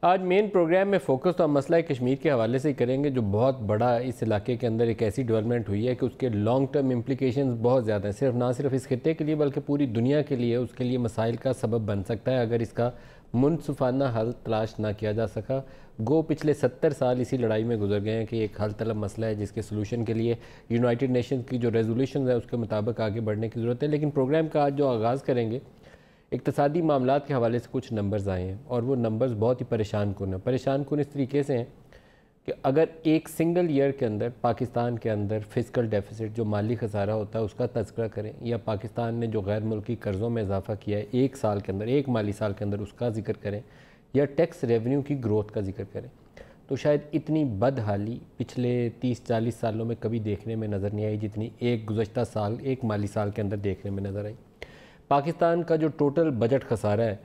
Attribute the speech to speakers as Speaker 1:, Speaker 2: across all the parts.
Speaker 1: आज main program में focus तो हम मसला कश्मीर के हवाले से ही करेंगे, जो बहुत बड़ा इस इलाके के अंदर एक ऐसी डेवलपमेंट हुई है कि उसके लॉन्ग टर्म इम्प्लिकेशंस बहुत ज़्यादा हैं, सिर्फ ना सिर्फ इस खित्ते के लिए बल्कि पूरी दुनिया के लिए उसके लिए मसाइल का सबब बन सकता है अगर इसका मुनसफाना हल तलाश ना किया जा सका। गो पिछले 70 साल इसी लड़ाई में गुजर गए हैं कि एक हल तलब मसला है जिसके सोल्यूशन के लिए यूनाइटेड नेशंस की जो रेजोल्यूशन है उसके मुताबिक आगे बढ़ने की ज़रूरत है। लेकिन प्रोग्राम का आज जो आगाज़ करेंगे, इक़्तिसादी मामलात के हवाले से कुछ नंबर्स आए हैं और वो नंबर्स बहुत ही परेशान कुन हैं। परेशान कुन इस तरीके से हैं कि अगर एक सिंगल ईयर के अंदर पाकिस्तान के अंदर फ़िस्कल डेफिसिट जो माली खसारा होता है उसका तज़किरा करें, या पाकिस्तान ने जो गैर मुल्की कर्ज़ों में इजाफ़ा किया है एक साल के अंदर, एक माली साल के अंदर, उसका ज़िक्र करें, या टैक्स रेवेन्यू की ग्रोथ का ज़िक्र करें, तो शायद इतनी बदहाली पिछले 30-40 सालों में कभी देखने में नज़र नहीं आई जितनी एक गुज़श्ता साल, एक माली साल के अंदर देखने में नज़र आई। पाकिस्तान का जो टोटल बजट खसारा है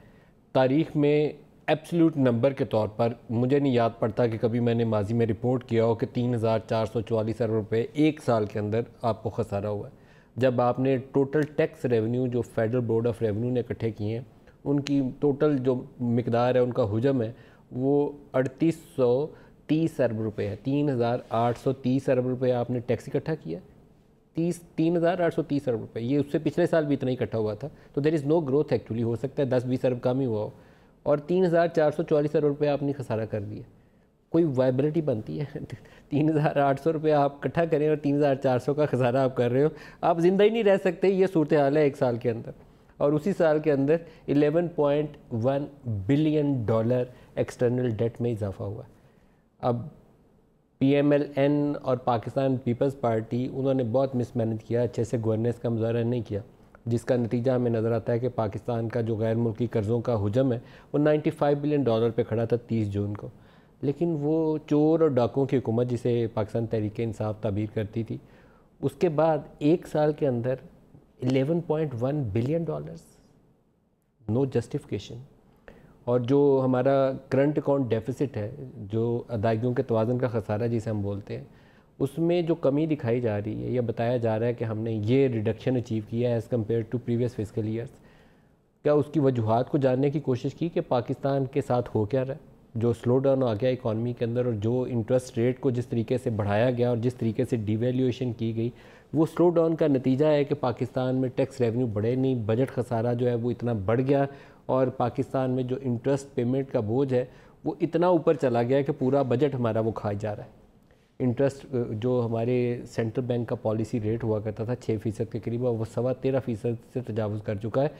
Speaker 1: तारीख़ में एब्सोल्यूट नंबर के तौर पर मुझे नहीं याद पड़ता कि कभी मैंने माजी में रिपोर्ट किया हो कि 3,444 अरब रुपये एक साल के अंदर आपको खसारा हुआ है। जब आपने टोटल टैक्स रेवेन्यू जो फेडरल बोर्ड ऑफ रेवेन्यू ने इकट्ठे किए हैं उनकी टोटल जो मिकदार है, उनका हुजम है, वो 3830 अरब रुपये है। 3,830 अरब रुपये आपने टैक्स इकट्ठा किया, 3,830 अरब रुपये, ये उससे पिछले साल भी इतना ही इकट्ठा हुआ था। तो there is no growth actually, हो सकता है 10-20 अरब कम ही हुआ हो, और 3,444 अरब रुपये आपने खसारा कर दिया। कोई वाइबिलिटी बनती है? 3,800 रुपये आप इकट्ठा करें और 3,400 का खसारा आप कर रहे हो, आप ज़िंदा ही नहीं रह सकते। ये सूरत हाल है एक साल के अंदर, और उसी साल के अंदर 11.1 बिलियन डॉलर एक्सटर्नल डेट में इजाफा हुआ। अब PMLN और पाकिस्तान पीपल्स पार्टी, उन्होंने बहुत मिसमैनेज किया, अच्छे से गवर्नेंस का मुजाहरा नहीं किया, जिसका नतीजा हमें नज़र आता है कि पाकिस्तान का जो गैर मुल्की कर्ज़ों का हुजम है वो 95 बिलियन डॉलर पे खड़ा था 30 जून को। लेकिन वो चोर और डाकुओं की हुकूमत जिसे पाकिस्तान तहरीक इंसाफ ताबीर करती थी, उसके बाद एक साल के अंदर 11.1 बिलियन डॉलर्स, नो जस्टिफिकेशन। और जो हमारा करंट अकाउंट डेफिसिट है, जो अदायगियों के तवाज़ुन का खसारा जिसे हम बोलते हैं, उसमें जो कमी दिखाई जा रही है या बताया जा रहा है कि हमने ये रिडक्शन अचीव किया है as compare to previous fiscal years, क्या उसकी वजूहात को जानने की कोशिश की कि पाकिस्तान के साथ हो क्या रहा है? जो स्लो डाउन आ गया इकॉनमी के अंदर और जो इंटरेस्ट रेट को जिस तरीके से बढ़ाया गया और जिस तरीके से डिवैल्यूएशन की गई, वो स्लो डाउन का नतीजा है कि पाकिस्तान में टैक्स रेवेन्यू बढ़े नहीं, बजट खसारा जो है वो इतना बढ़ गया, और पाकिस्तान में जो इंटरेस्ट पेमेंट का बोझ है वो इतना ऊपर चला गया कि पूरा बजट हमारा वो खा जा रहा है। इंटरेस्ट जो हमारे सेंट्रल बैंक का पॉलिसी रेट हुआ करता था 6% के करीब, वो 13.25% से तजावुज़ कर चुका है।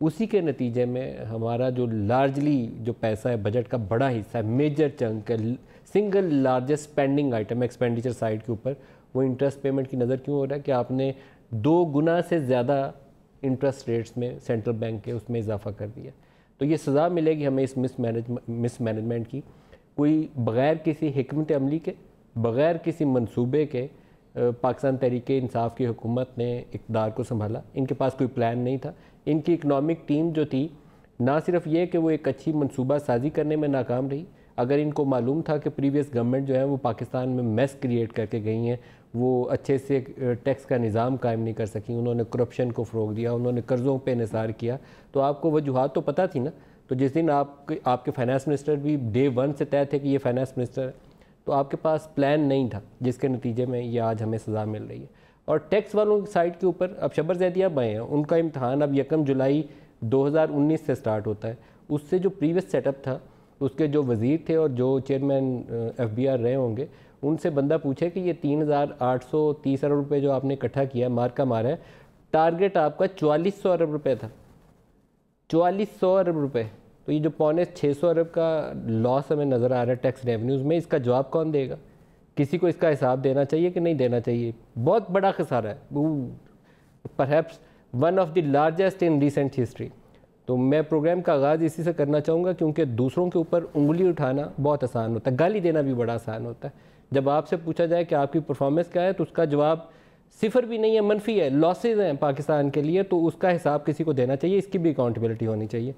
Speaker 1: उसी के नतीजे में हमारा जो लार्जली जो पैसा है, बजट का बड़ा हिस्सा है, मेजर चंक है, single largest spending item expenditure side के ऊपर, वो इंटरेस्ट पेमेंट की नज़र क्यों हो रहा है कि आपने 2 गुना से ज़्यादा इंटरेस्ट रेट्स में सेंट्रल बैंक के उसमें इजाफा कर दिया। तो ये सज़ा मिलेगी हमें इस मिसमैनेजमेंट की। कोई बग़ैर किसी हिकमत अमली के, बग़ैर किसी मंसूबे के पाकिस्तान तहरीक इंसाफ की हुकूमत ने इक़्तिदार को संभाला। इनके पास कोई प्लान नहीं था। इनकी इकनॉमिक टीम जो थी, ना सिर्फ ये कि वो एक अच्छी मनसूबा साजी करने में नाकाम रही, अगर इनको मालूम था कि प्रीवियस गवर्नमेंट जो है वो पाकिस्तान में मेस क्रिएट करके गई हैं, वो अच्छे से टैक्स का निज़ाम कायम नहीं कर सकी, उन्होंने करप्शन को फ़रोग दिया, उन्होंने कर्ज़ों पे निसार किया, तो आपको वजूहात तो पता थी ना। तो जिस दिन आपके फाइनेंस मिनिस्टर भी डे 1 से तय थे कि ये फाइनेंस मिनिस्टर है, तो आपके पास प्लान नहीं था, जिसके नतीजे में ये आज हमें सज़ा मिल रही है। और टैक्स वालों की साइड के ऊपर अब शबर ज़ैदियाब आए हैं, उनका इम्तहान अब 1 जुलाई 2019 से स्टार्ट होता है। उससे जो प्रीवियस सेटअप था, उसके जो वज़ीर थे और जो चेयरमैन FBR रहे होंगे, उनसे बंदा पूछे कि ये 3,830 अरब रुपये जो आपने इकट्ठा किया, मार का मारा है, टारगेट आपका 4400 अरब रुपये था, 4400 अरब रुपये। तो ये जो 650 अरब का लॉस हमें नज़र आ रहा है टैक्स रेवेन्यूज़ में, इसका जवाब कौन देगा? किसी को इसका हिसाब देना चाहिए कि नहीं देना चाहिए? बहुत बड़ा खसारा है, perhaps one of the largest in recent history. तो मैं प्रोग्राम का आगाज़ इसी से करना चाहूँगा, क्योंकि दूसरों के ऊपर उंगली उठाना बहुत आसान होता है, गाली देना भी बड़ा आसान होता है। जब आपसे पूछा जाए कि आपकी परफॉर्मेंस क्या है, तो उसका जवाब सिफर भी नहीं है, मनफी है, लॉसेज हैं पाकिस्तान के लिए, तो उसका हिसाब किसी को देना चाहिए, इसकी भी अकाउंटेबिलिटी होनी चाहिए।